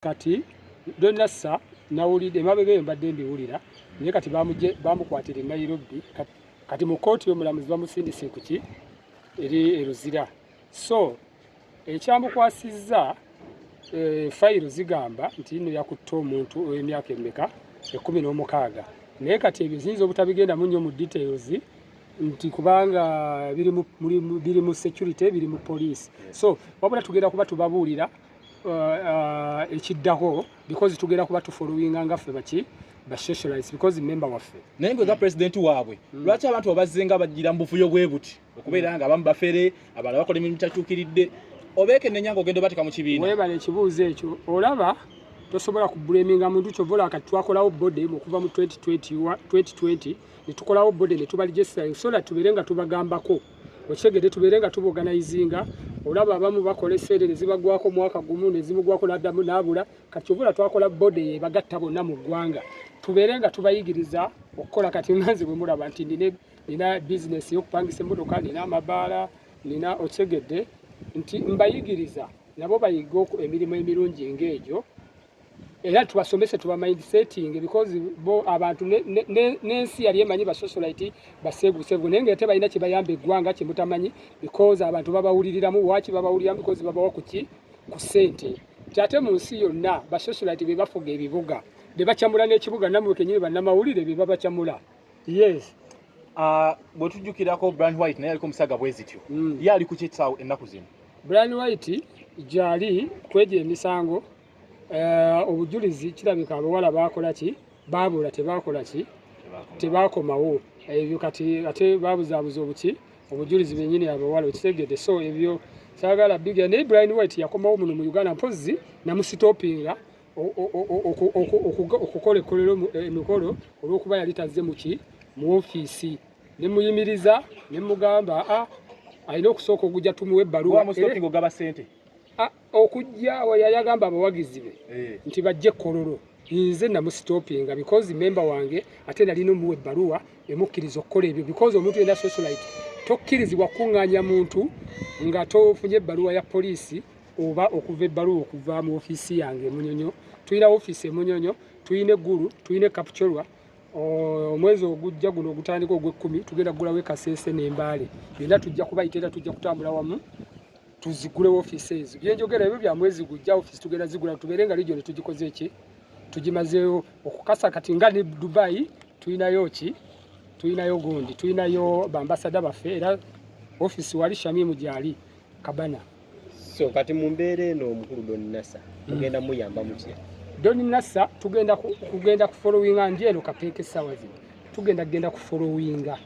kati Donassa nawulidde mabega mbadde mbiwulira naye kati bamukwatira Nairobi kati mu kooti y'omulamuzi bamusindise kuki eri eruzira so ekyamukwasizza fayiro zigamba nti ino yakutte omuntu ow'emyaka emeka 16 naye kati ebyo ziyinza obutabigenda mu nnyo mu details nti kubanga biri mu security biri mu police so wabula tugenda kuba tubabuulira ekiddaho because tugenda kuba tufollowinga ngaffe baki ba socialize because member waffe naye nga president waabwe lwaki abantu abazzenga bagira mu bufuyo bwe buti okubeera nga abamu bafere abalala bakola emirimu takyukiridde obeeke nenyanga ogenda batika mu kibiina webale ekibuuzo ekyo olaba tosobola kubulaminga muntu kyovola kati twakolawo bode okuva mu 2020 ne tukolawo bode ne tubaligesa so that tubeerenga tubagambako okigede tubeerenga tuboganizinga olaba abamu bakola esseere zibagwako mwaka gumu ne zimugwako naddamu n'abula kati kyovola twakola bode yebagatta bonna mu ggwanga tubeerenga tubayigiriza okukola kati nganze bwe mulaba nti nina bizinesi y'okupangisa emmotoka nina amabaala nina okigede nti mbayigiriza nabo bayiga emirimu emirungi ng'egyo era tubasomese tuba mindsetting because bo abantu n'ensi yali emanyi ba socialite basegusevu naye ng'ate balina kye bayamba eggwanga kye mutamanyi because abantu babawuliriramu waki babawuliramu because babawa ku ssente ate mu nsi yonna ba socialite be bafuga ebibuga ne bakyamula n'ekibuga namwe kenyini bannamawulire be babakyamula yes bwe tujjukirako Brian White naye aliko omusaga bwe zityo ye ali ku kitaawo ennaku zino Brian White gyali kwegya emisango obujulizi kirabika abawala bakola ki babula tebakola ki tebakomawo ebyo kati ate babuzaabuza obuki obujulizi benyini abawala okitegedde so ebyo saagala biga naye Brian White yakomawo muno mu Uganda mpozi namusitopinga okukola ekkolero emikolo olw'okuba yali tazze mu ofiisi ne muyimiriza ne mugamba alina okusooka okujja tumuwa ebbaluwa ogaba ssente okujja yayagamba abawagizi be nti bajje kololo nze namusitopinga because member wange ate nalina omuwa ebbaluwa emukkiriza okukola ebyo because omuntu yena socialite tokkirizibwa kuŋŋaanya muntu nga tofunye ebbaluwa ya poliisi oba okuva ebbaluwa okuva mu ofiisi yange emunyonyo tulina ofiisi emunyonyo tulina eggulu tulina kapchorwa omwezi ogujja guno ogutandika ogw'ekkumi tugenda kugulawo Kasese n'Embaale byonna tujja kubayita era tujja kutambula wamu tuzigule ofiisi ezo byenjogera ebyo bya mwezi gujja ofiisi tugenda zigula tubeerenga lijo ne tugikoze eki tugimazeewo okukasa kati nga ne Dubai tulinayo gundi tulinayo bambasada baffe era ofiisi wali Shamimu gyali Kabana so kati mu mbeera eno omukulu Donassa tugenda muyamba mutya Donassa kugenda kufollowinga ndyeno kapeeke essaawa zino tugenda kufollowinga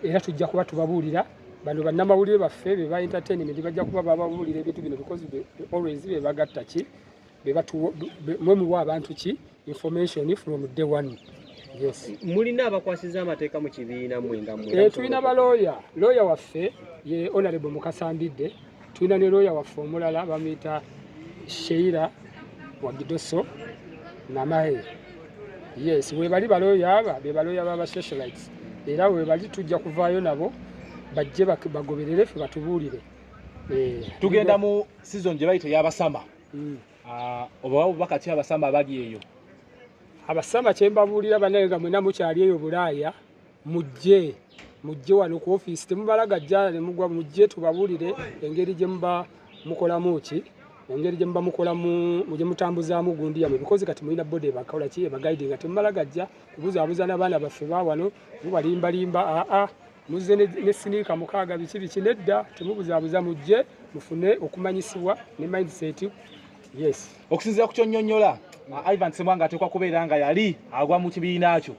era tujja kuba tubabuulira bano bannamawulire baffe be ba entertainment bajja kuba bababuulira ebintu bino because always be bagatta ki mwe muwa abantu ki information from day one yes mulina abakwasiza amateeka mu kibiina mwenga tulina lawyer waffe ye honorable Mukasambidde tulina ne lawyer waffe omulala bamuyita Sheila Wagidoso Namahe yes we bali baloya aba be baloya baba socialites era we bali tujja kuvaayo nabo bajje bagoberere ffe batubuulire tugenda mu season gye bayita y'abasama oba bakati abasama abali eyo abasama kye mbabuulira banaye nga mwena mukyali eyo Bulaaya mujje wano ku ofiisi temubalagajja ne mugwa mujje tubabuulire engeri gye muba mukolamu ki engeri gye muba mukolamu gye mutambuzaamu gundi yamwe because kati mulina bode bakola ki ebagaidinga temubalagajja kubuzaabuza n'abaana baffe baawano mubalimbalimba muze ne siniika mukaaga biki nedda temubuzaabuza mujje mufune okumanyisibwa ne mindset yes okusinziira ku kyonnyonnyola Ivan Ssemwanga ateekwa kubeera nga yali agwa mu kibiina kyo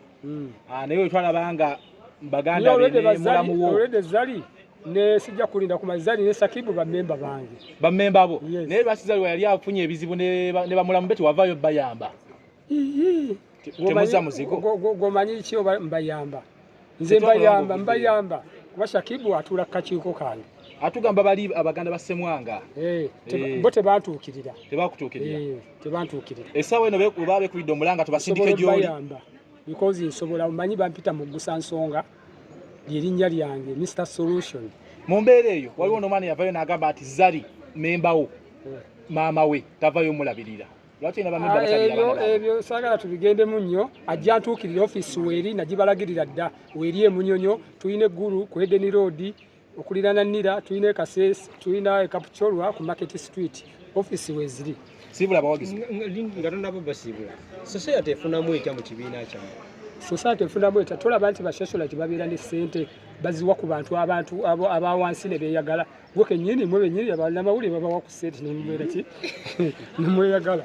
naye wetwalaba nga baganda mulamuwo olwedde zali ne sijja kulinda ku mazali ne Sakibu bammemba bange bammemba bo naye lwakizaliwa yali afunye ebizibu ne bamulamu be tewavaayo bayamba temuza muzigo gomanyi ki oba mbayamba nze mbayamba kuba Sakibu atuula kukakiiko kange atugamba bali abaganda ba Ssemwanga bo tebantuukirira essaawa eno oba beekubidde omulanga tubasindike gy'oli because nsobola omanyi bampita mu Gusansonga lyerinnya lyange Mr Solution mu mbeera eyo waliwo n'omwana yavayo n'agamba ati zali membawo maama we tavayo mulabirira lwaki ina bamemba batalira ebyo saagala tubigendemu nnyo ajja ntuukirira ofiisi weeri nagibalagirira dda weeri emunyonyo tulina eggulu ku Eden Road okuliraana Nira tulina e Kasese tulina e Kapucholwa ku Market Street ofiisi weeziri siibula abawagizi nga tonabo basibula society efunamu etya mu kibiina kyamu society efunamu etya tolaba nti basocialite babeera ne ssente baziwa ku bantu abawansi ne beeyagala gwe kennyini mwe bennyini abanamawulire babawa ku ssente nemubeera ki nemweyagala